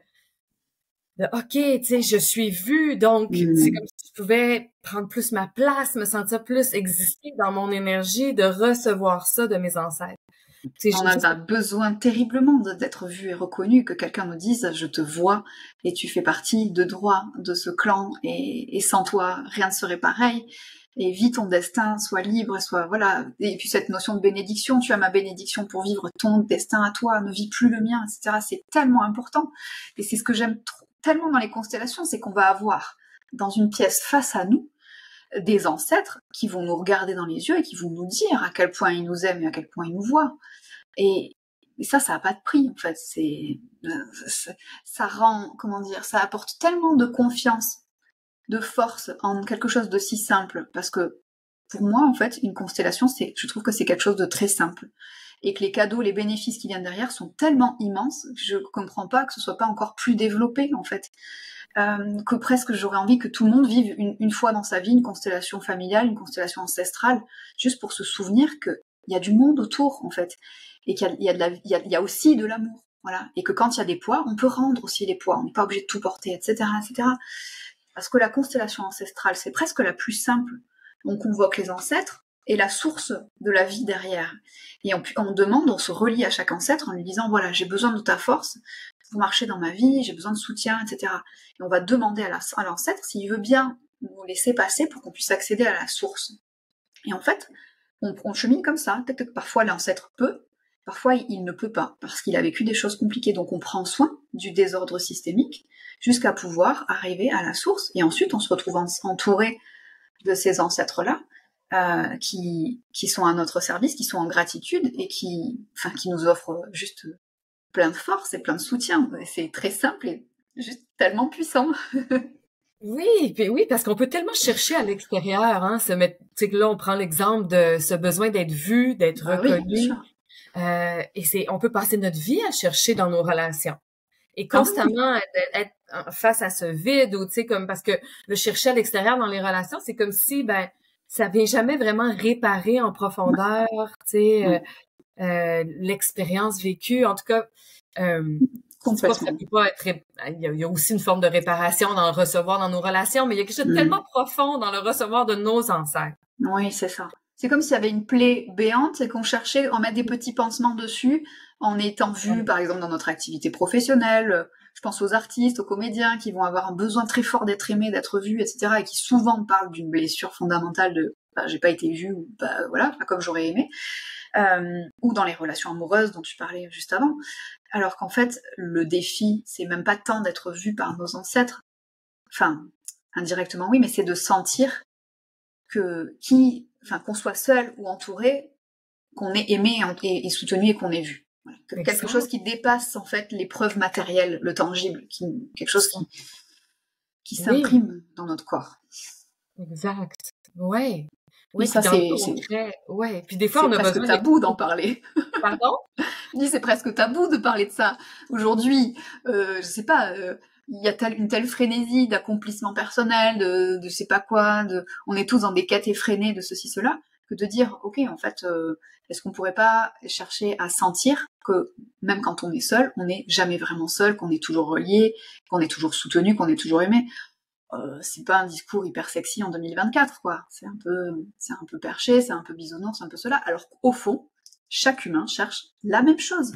OK, tu sais, je suis vue, donc c'est comme si je pouvais prendre plus ma place, me sentir plus exister dans mon énergie, de recevoir ça de mes ancêtres. On a besoin terriblement d'être vu et reconnu, que quelqu'un nous dise « je te vois et tu fais partie de droit de ce clan et sans toi rien ne serait pareil et vis ton destin, sois libre, voilà ». Et puis cette notion de bénédiction, tu as ma bénédiction pour vivre ton destin à toi, ne vis plus le mien, etc. C'est tellement important. Et c'est ce que j'aime tellement dans les constellations, c'est qu'on va avoir dans une pièce face à nous des ancêtres qui vont nous regarder dans les yeux et qui vont nous dire à quel point ils nous aiment et à quel point ils nous voient. Et ça n'a pas de prix, en fait. Ça rend, ça apporte tellement de confiance, de force en quelque chose de si simple. Parce que, pour moi, en fait, une constellation, je trouve que c'est quelque chose de très simple. Et que les cadeaux, les bénéfices qui viennent derrière sont tellement immenses que je comprends pas que ce soit pas encore plus développé, en fait. Que presque j'aurais envie que tout le monde vive une fois dans sa vie une constellation familiale, une constellation ancestrale, juste pour se souvenir qu'il y a du monde autour, en fait, et qu'il y a aussi de l'amour, voilà, et que quand il y a des poids, on peut rendre aussi les poids, on n'est pas obligé de tout porter, etc., etc. Parce que la constellation ancestrale, c'est presque la plus simple. On convoque les ancêtres et la source de la vie derrière. Et on demande, on se relie à chaque ancêtre en lui disant, voilà, j'ai besoin de ta force pour marcher dans ma vie, j'ai besoin de soutien, etc. Et on va demander à l'ancêtre s'il veut bien nous laisser passer pour qu'on puisse accéder à la source. Et en fait, on chemine comme ça. Peut-être que parfois l'ancêtre peut, parfois il ne peut pas, parce qu'il a vécu des choses compliquées. Donc on prend soin du désordre systémique jusqu'à pouvoir arriver à la source. Et ensuite, on se retrouve entouré de ces ancêtres-là, qui sont à notre service, qui sont en gratitude et qui nous offrent juste plein de force et plein de soutien. C'est très simple et juste tellement puissant. Oui, parce qu'on peut tellement chercher à l'extérieur, tu sais que là, on prend l'exemple de ce besoin d'être vu, d'être reconnu. Et on peut passer notre vie à chercher dans nos relations. Et constamment être face à ce vide, ou tu sais, comme, parce que le chercher à l'extérieur dans les relations, c'est comme si, ben, ça vient jamais vraiment réparer en profondeur, tu sais, l'expérience vécue. En tout cas, c'est pas que ça peut pas être, il y a aussi une forme de réparation dans le recevoir dans nos relations, mais il y a quelque chose de tellement profond dans le recevoir de nos ancêtres. Oui, c'est ça. C'est comme s'il y avait une plaie béante et qu'on cherchait à mettre des petits pansements dessus en étant vu, par exemple, dans notre activité professionnelle. Je pense aux artistes, aux comédiens qui vont avoir un besoin très fort d'être aimés, d'être vus, etc. et qui souvent parlent d'une blessure fondamentale de j'ai pas été vue ou voilà, pas comme j'aurais aimé. Ou dans les relations amoureuses dont tu parlais juste avant. Alors qu'en fait, le défi, c'est même pas tant d'être vu par nos ancêtres. Enfin, indirectement oui, mais c'est de sentir qu'on soit seul ou entouré, qu'on est aimé et soutenu et qu'on est vu. Voilà. Quelque chose qui dépasse en fait les preuves matérielles, le tangible, quelque chose qui s'imprime dans notre corps. Exact. Ouais. Oui, ça c'est ouais. Puis des fois on a presque besoin tabou d'en parler. Pardon? Je dis c'est presque tabou de parler de ça aujourd'hui. Je sais pas. Il y a une telle frénésie d'accomplissement personnel, de je sais pas quoi, on est tous dans des quêtes effrénées de ceci, cela, que de dire, ok, en fait, est-ce qu'on pourrait pas chercher à sentir que même quand on est seul, on n'est jamais vraiment seul, qu'on est toujours relié, qu'on est toujours soutenu, qu'on est toujours aimé. C'est pas un discours hyper sexy en 2024, quoi. C'est un peu perché, c'est un peu bisounours, c'est un peu cela. Alors qu'au fond, chaque humain cherche la même chose.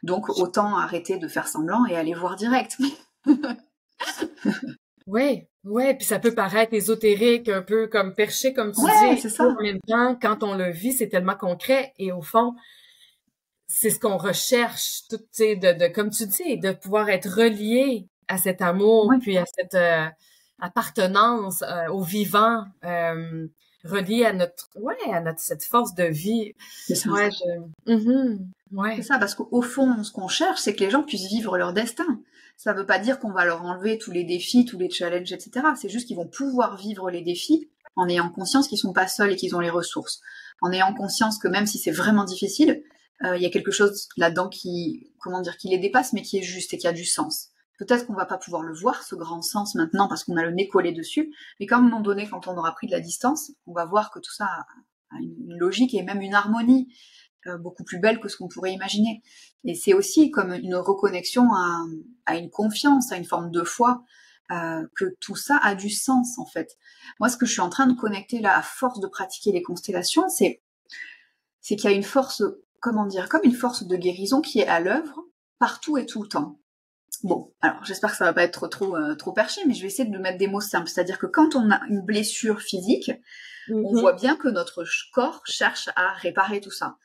Donc autant arrêter de faire semblant et aller voir direct. Ouais, puis ça peut paraître ésotérique, un peu comme perché, comme tu dis. C'est ça. En même temps, quand on le vit, c'est tellement concret. Et au fond, c'est ce qu'on recherche, tout, tu sais, comme tu dis, de pouvoir être relié à cet amour, puis à cette appartenance au vivant, relié à notre cette force de vie. C'est ça. Ouais, C'est ça, parce qu'au fond, ce qu'on cherche, c'est que les gens puissent vivre leur destin. Ça veut pas dire qu'on va leur enlever tous les défis, tous les challenges, etc. C'est juste qu'ils vont pouvoir vivre les défis en ayant conscience qu'ils sont pas seuls et qu'ils ont les ressources. En ayant conscience que même si c'est vraiment difficile, il y a quelque chose là-dedans qui les dépasse, mais qui est juste et qui a du sens. Peut-être qu'on va pas pouvoir le voir, ce grand sens, maintenant, parce qu'on a le nez collé dessus, mais qu'à un moment donné, quand on aura pris de la distance, on va voir que tout ça a une logique et même une harmonie beaucoup plus belle que ce qu'on pourrait imaginer. Et c'est aussi comme une reconnexion à une confiance, à une forme de foi, que tout ça a du sens, en fait. Moi, ce que je suis en train de connecter là, à force de pratiquer les constellations, c'est qu'il y a une force, comme une force de guérison qui est à l'œuvre, partout et tout le temps. Bon, alors j'espère que ça va pas être trop perché, mais je vais essayer de mettre des mots simples. C'est-à-dire que quand on a une blessure physique, on voit bien que notre corps cherche à réparer tout ça.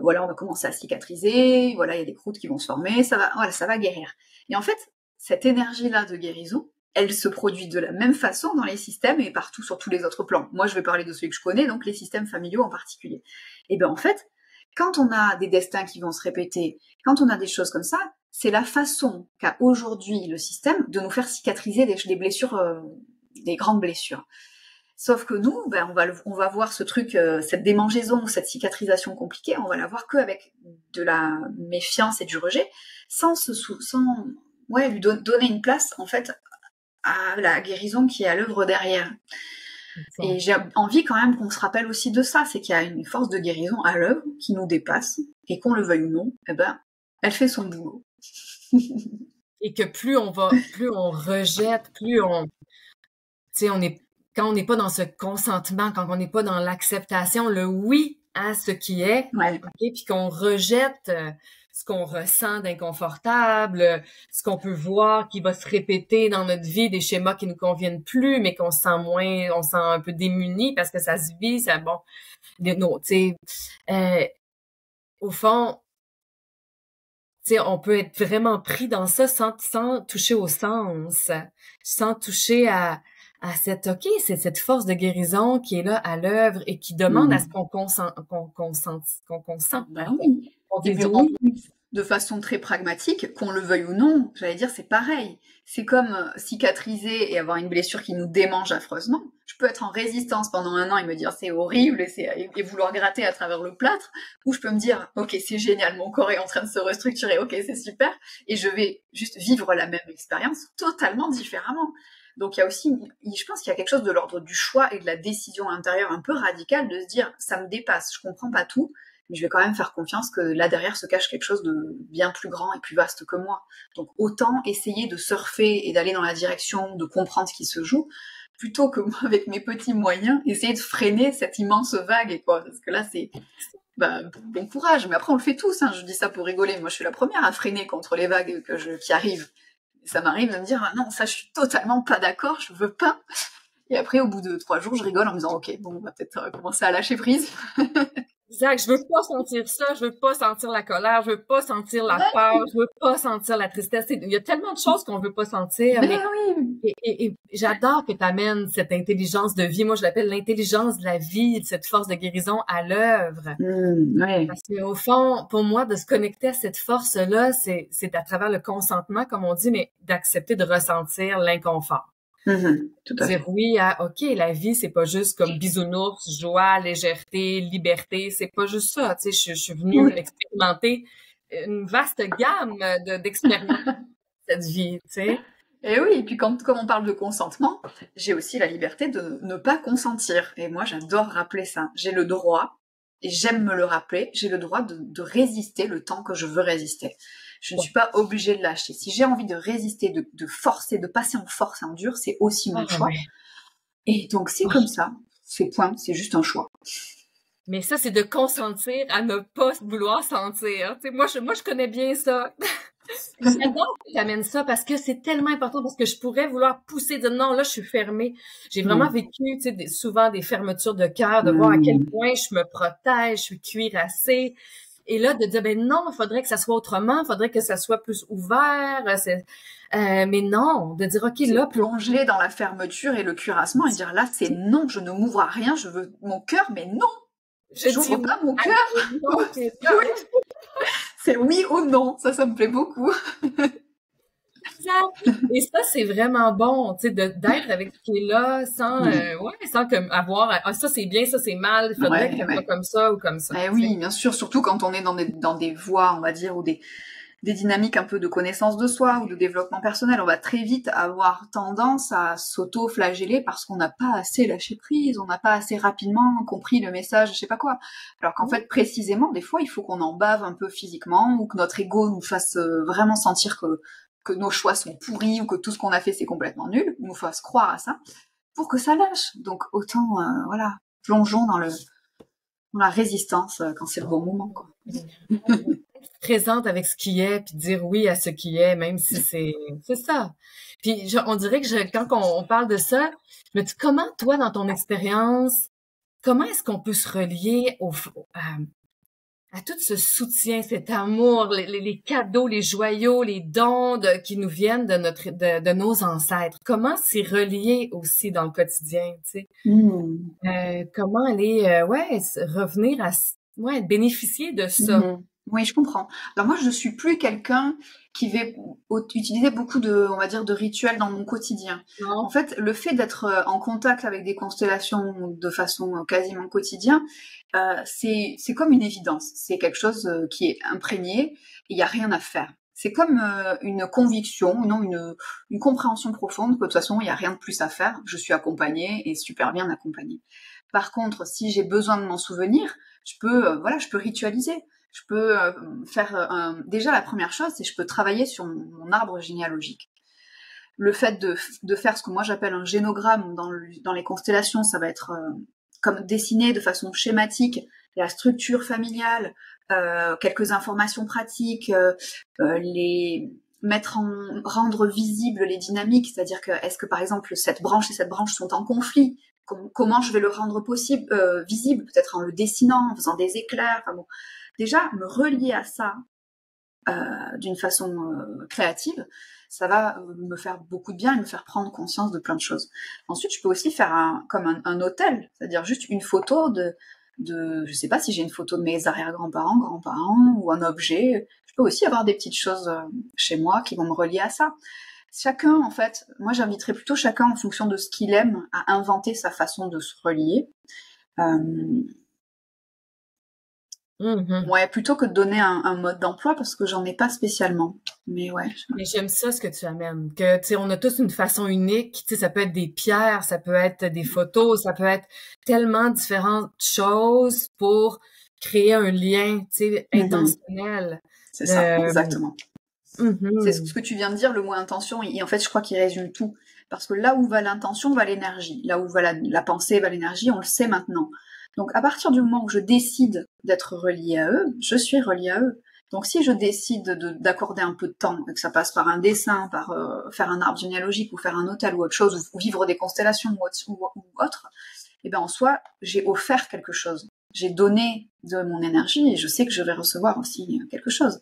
Voilà, on va commencer à cicatriser, voilà, il y a des croûtes qui vont se former, ça va guérir. Et en fait, cette énergie-là de guérison, elle se produit de la même façon dans les systèmes et partout sur tous les autres plans. Moi, je vais parler de celui que je connais, donc les systèmes familiaux en particulier. Et bien en fait, quand on a des destins qui vont se répéter, quand on a des choses comme ça, c'est la façon qu'a aujourd'hui le système de nous faire cicatriser des blessures, des grandes blessures. Sauf que nous, on va voir ce truc, cette démangeaison, cette cicatrisation compliquée, on va la voir qu'avec de la méfiance et du rejet, sans lui donner une place, en fait, à la guérison qui est à l'œuvre derrière. Et j'ai envie quand même qu'on se rappelle aussi de ça, c'est qu'il y a une force de guérison à l'œuvre qui nous dépasse, et qu'on le veuille ou non, elle fait son boulot. Et que plus on rejette, plus on, tu sais, quand on n'est pas dans ce consentement, quand on n'est pas dans l'acceptation, le oui à ce qui est, puis qu'on rejette ce qu'on ressent d'inconfortable, ce qu'on peut voir qui va se répéter dans notre vie, des schémas qui nous conviennent plus, mais qu'on sent on sent un peu démuni parce que ça se vit, tu sais, au fond, tu sais, on peut être vraiment pris dans ça sans toucher au sens, sans toucher à c'est cette force de guérison qui est là à l'œuvre et qui demande à ce qu'on consente. Oui. On dise oui. de façon très pragmatique, qu'on le veuille ou non, j'allais dire, c'est pareil. C'est comme cicatriser et avoir une blessure qui nous démange affreusement. Je peux être en résistance pendant 1 an et me dire c'est horrible et vouloir gratter à travers le plâtre, ou je peux me dire ok, c'est génial, mon corps est en train de se restructurer, ok, c'est super, et je vais juste vivre la même expérience totalement différemment. Donc il y a aussi, je pense qu'il y a quelque chose de l'ordre du choix et de la décision intérieure un peu radicale de se dire ça me dépasse, je comprends pas tout, mais je vais quand même faire confiance que là derrière se cache quelque chose de bien plus grand et plus vaste que moi. Donc autant essayer de surfer et d'aller dans la direction de comprendre ce qui se joue, plutôt que moi avec mes petits moyens essayer de freiner cette immense vague, quoi. Parce que là c'est bon courage, mais après on le fait tous, hein. Je dis ça pour rigoler, moi je suis la première à freiner contre les vagues qui arrivent. Ça m'arrive de me dire non, ça je suis totalement pas d'accord, je veux pas. Et après au bout de 3 jours je rigole en me disant ok, bon on va peut-être commencer à lâcher prise. Exact, je veux pas sentir ça, je veux pas sentir la colère, je veux pas sentir la peur, je veux pas sentir la tristesse. Il y a tellement de choses qu'on veut pas sentir. Mais oui. Et j'adore que tu amènes cette intelligence de vie. Moi, je l'appelle l'intelligence de la vie, cette force de guérison à l'œuvre. Ouais. Parce qu'au fond, pour moi, de se connecter à cette force-là, c'est à travers le consentement, comme on dit, mais d'accepter de ressentir l'inconfort. Tout à fait. Dire oui à OK, la vie, c'est pas juste comme bisounours, joie, légèreté, liberté, c'est pas juste ça. Tu sais, je suis venue expérimenter une vaste gamme d'expériences de cette vie, tu sais. Et oui, et puis comme on parle de consentement, j'ai aussi la liberté de ne pas consentir. Et moi, j'adore rappeler ça. J'ai le droit, et j'aime me le rappeler, j'ai le droit de résister le temps que je veux résister. Je ne suis pas obligée de lâcher. Si j'ai envie de résister, de forcer, de passer en force, en dur, c'est aussi mon choix. Et donc, c'est comme ça. C'est point, c'est juste un choix. Mais ça, c'est de consentir à ne pas vouloir sentir. Tu sais, moi, je connais bien ça. J'adore que tu amènes ça parce que c'est tellement important, parce que je pourrais vouloir pousser, dire non, là, je suis fermée. J'ai vraiment vécu, tu sais, souvent des fermetures de cœur, de voir à quel point je me protège, je suis cuirassée. Et là, de dire, ben non, il faudrait que ça soit autrement, il faudrait que ça soit plus ouvert. Mais non, de dire, OK, là... plonger dans la fermeture et le cuirassement et dire là, c'est non, je ne m'ouvre à rien, je veux mon cœur, mais non! Je n'ouvre pas mon cœur! C'est oui ou non, ça me plaît beaucoup. Et ça, c'est vraiment bon, tu sais, d'être avec ce qui est là, sans comme avoir, ça c'est bien, ça c'est mal, il faudrait que ça soit comme ça ou comme ça. Oui, bien sûr, surtout quand on est dans des voies, on va dire, ou des dynamiques un peu de connaissance de soi ou de développement personnel, on va très vite avoir tendance à s'auto-flageller parce qu'on n'a pas assez lâché prise, on n'a pas assez rapidement compris le message, je sais pas quoi. Alors qu'en fait, précisément, des fois, il faut qu'on en bave un peu physiquement ou que notre ego nous fasse vraiment sentir que nos choix sont pourris ou que tout ce qu'on a fait, c'est complètement nul, ou nous fasse croire à ça, pour que ça lâche. Donc, autant, plongeons dans la résistance quand c'est le bon moment, quoi. Présente avec ce qui est, puis dire oui à ce qui est, même si c'est ça. Puis on dirait que quand on parle de ça, je me dis comment toi dans ton expérience, comment est-ce qu'on peut se relier à tout ce soutien, cet amour, les cadeaux, les joyaux, les dons qui nous viennent de nos ancêtres. Comment s'y relier aussi dans le quotidien, tu sais? Comment aller revenir à bénéficier de ça. Oui, je comprends. Alors moi, je suis plus quelqu'un qui va utiliser beaucoup on va dire, de rituels dans mon quotidien. Non. En fait, le fait d'être en contact avec des constellations de façon quasiment quotidienne, c'est comme une évidence. C'est quelque chose qui est imprégné, il n'y a rien à faire. C'est comme une conviction, non, une compréhension profonde que de toute façon, il n'y a rien de plus à faire. Je suis accompagnée et super bien accompagnée. Par contre, si j'ai besoin de m'en souvenir, je peux ritualiser. Je peux faire déjà la première chose, c'est que je peux travailler sur mon arbre généalogique. Le fait de faire ce que moi j'appelle un génogramme dans les constellations, ça va être comme dessiner de façon schématique la structure familiale, quelques informations pratiques, rendre visibles les dynamiques, c'est-à-dire que est-ce que par exemple cette branche et cette branche sont en conflit, comment je vais le rendre visible, peut-être en le dessinant, en faisant des éclairs, enfin bon. Déjà, me relier à ça d'une façon créative, ça va me faire beaucoup de bien et me faire prendre conscience de plein de choses. Ensuite, je peux aussi faire comme un hôtel, c'est-à-dire juste une photo je sais pas si j'ai une photo de mes arrière-grands-parents, grands-parents, ou un objet, je peux aussi avoir des petites choses chez moi qui vont me relier à ça. Chacun, en fait, moi j'inviterais plutôt chacun en fonction de ce qu'il aime à inventer sa façon de se relier. Ouais, plutôt que de donner un mode d'emploi parce que j'en ai pas spécialement. Mais ouais. Mais j'aime ça ce que tu amènes, que tu sais, on a tous une façon unique. Tu sais, ça peut être des pierres, ça peut être des photos, ça peut être tellement différentes choses pour créer un lien, tu sais, intentionnel. C'est ça, exactement. C'est ce que tu viens de dire, le mot intention, et en fait, je crois qu'il résume tout. Parce que là où va l'intention, va l'énergie. Là où va la pensée, va l'énergie, on le sait maintenant. Donc, à partir du moment où je décide d'être reliée à eux, je suis reliée à eux. Donc, si je décide d'accorder un peu de temps, et que ça passe par un dessin, par faire un arbre généalogique, ou faire un hôtel, ou autre chose, ou vivre des constellations, ou autre, et ben en soi, j'ai offert quelque chose. J'ai donné de mon énergie, et je sais que je vais recevoir aussi quelque chose.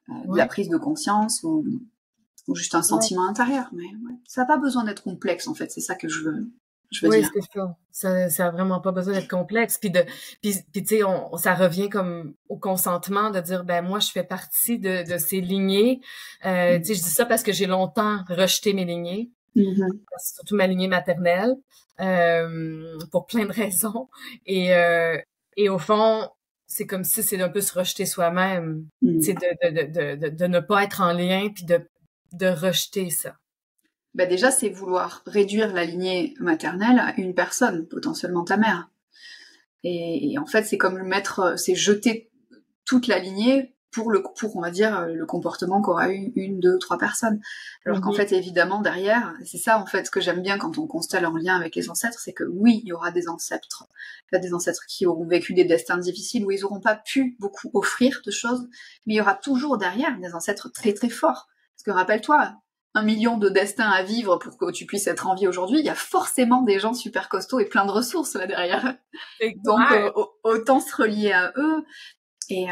De la prise de conscience, ou juste un sentiment intérieur. Mais ça n'a pas besoin d'être complexe, en fait. C'est ça que je veux dire. Oui, c'est ça. Ça a vraiment pas besoin d'être complexe. Puis tu sais, ça revient comme au consentement de dire, ben moi, je fais partie de ces lignées. Tu sais, je dis ça parce que j'ai longtemps rejeté mes lignées. Surtout ma lignée maternelle, pour plein de raisons. Et au fond, c'est comme si c'est un peu se rejeter soi-même. C'est de ne pas être en lien, puis de rejeter ça. Ben déjà, c'est vouloir réduire la lignée maternelle à une personne, potentiellement ta mère. Et en fait, c'est comme c'est jeter toute la lignée pour on va dire, le comportement qu'aura eu 1, 2, 3 personnes. Alors qu'en fait, évidemment, derrière, c'est ça, en fait, ce que j'aime bien quand on constelle en lien avec les ancêtres, c'est que oui, il y aura des ancêtres. Il y a des ancêtres qui auront vécu des destins difficiles, où ils n'auront pas pu beaucoup offrir de choses, mais il y aura toujours derrière des ancêtres très très forts. Parce que rappelle-toi, 1 million de destins à vivre pour que tu puisses être en vie aujourd'hui, il y a forcément des gens super costauds et plein de ressources là derrière. Donc autant se relier à eux et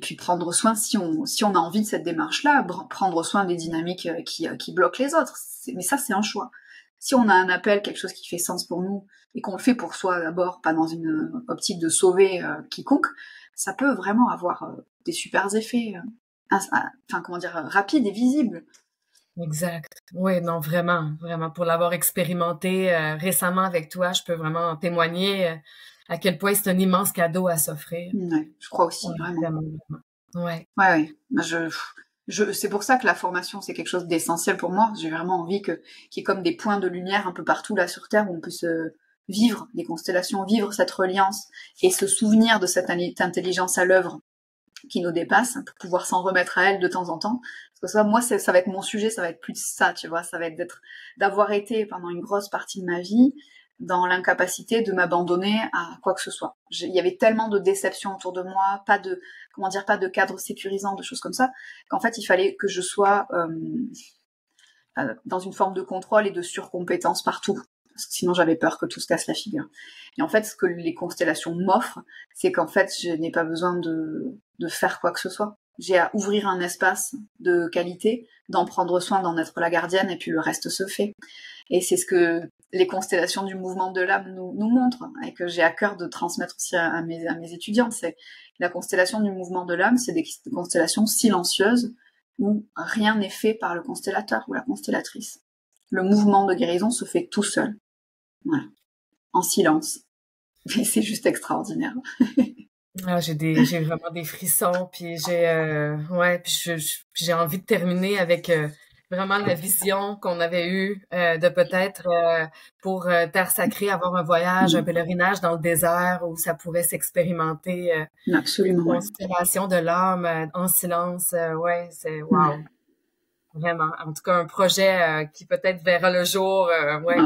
puis prendre soin, si on a envie de cette démarche-là, prendre soin des dynamiques qui bloquent les autres. Mais ça, c'est un choix. Si on a un appel, quelque chose qui fait sens pour nous, et qu'on le fait pour soi d'abord, pas dans une optique de sauver quiconque, ça peut vraiment avoir des super effets, rapides et visibles. Exact. Oui, non, vraiment, vraiment. Pour l'avoir expérimenté récemment avec toi, je peux vraiment témoigner à quel point c'est un immense cadeau à s'offrir. Ouais, je crois aussi, vraiment. Ouais. C'est pour ça que la formation, c'est quelque chose d'essentiel pour moi. J'ai vraiment envie qu'il y ait comme des points de lumière un peu partout là sur Terre où on peut se vivre les constellations, vivre cette reliance et se souvenir de cette intelligence à l'œuvre qui nous dépasse pour pouvoir s'en remettre à elle de temps en temps. Parce que ça, moi, ça va être mon sujet, ça va être plus ça, tu vois, ça va être d'avoir été pendant une grosse partie de ma vie dans l'incapacité de m'abandonner à quoi que ce soit. Il y avait tellement de déceptions autour de moi, pas de cadre sécurisant, de choses comme ça, qu'en fait, il fallait que je sois dans une forme de contrôle et de surcompétence partout. Parce que sinon, j'avais peur que tout se casse la figure. Et en fait, ce que les constellations m'offrent, c'est qu'en fait, je n'ai pas besoin de faire quoi que ce soit. J'ai à ouvrir un espace de qualité, d'en prendre soin, d'en être la gardienne, et puis le reste se fait. Et c'est ce que les constellations du mouvement de l'âme nous montrent, et que j'ai à cœur de transmettre aussi à mes étudiants. C'est la constellation du mouvement de l'âme, c'est des constellations silencieuses où rien n'est fait par le constellateur ou la constellatrice. Le mouvement de guérison se fait tout seul. Voilà. En silence. Et c'est juste extraordinaire. Ah, j'ai vraiment des frissons, puis j'ai envie de terminer avec vraiment la vision qu'on avait eue de peut-être pour Terre Sacrée avoir un voyage, un pèlerinage dans le désert où ça pourrait s'expérimenter. Absolument. Une constellation de l'âme en silence. C'est wow. Vraiment. En tout cas, un projet qui peut-être verra le jour. Ah ouais.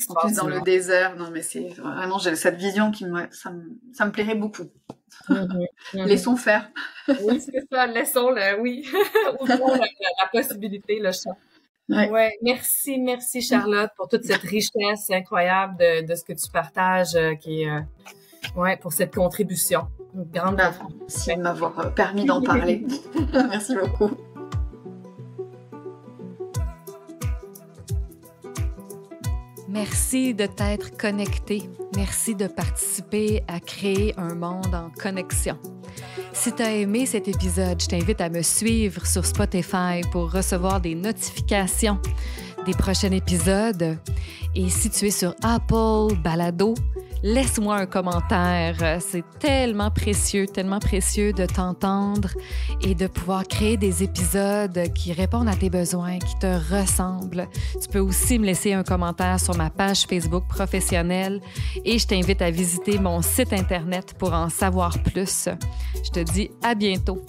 En plus dans le désert, non mais c'est vraiment, j'ai cette vision ça me plairait beaucoup. Laissons faire. Oui, c'est ça, laissons-le, oui. Ouvrons la possibilité, le champ. Ouais. Merci Charlotte pour toute cette richesse incroyable de ce que tu partages, qui est pour cette contribution. Une grande merci de m'avoir permis d'en parler. Merci beaucoup. Merci de t'être connecté. Merci de participer à créer un monde en connexion. Si tu as aimé cet épisode, je t'invite à me suivre sur Spotify pour recevoir des notifications des prochains épisodes. Et si tu es sur Apple Balado, laisse-moi un commentaire. C'est tellement précieux de t'entendre et de pouvoir créer des épisodes qui répondent à tes besoins, qui te ressemblent. Tu peux aussi me laisser un commentaire sur ma page Facebook professionnelle et je t'invite à visiter mon site Internet pour en savoir plus. Je te dis à bientôt.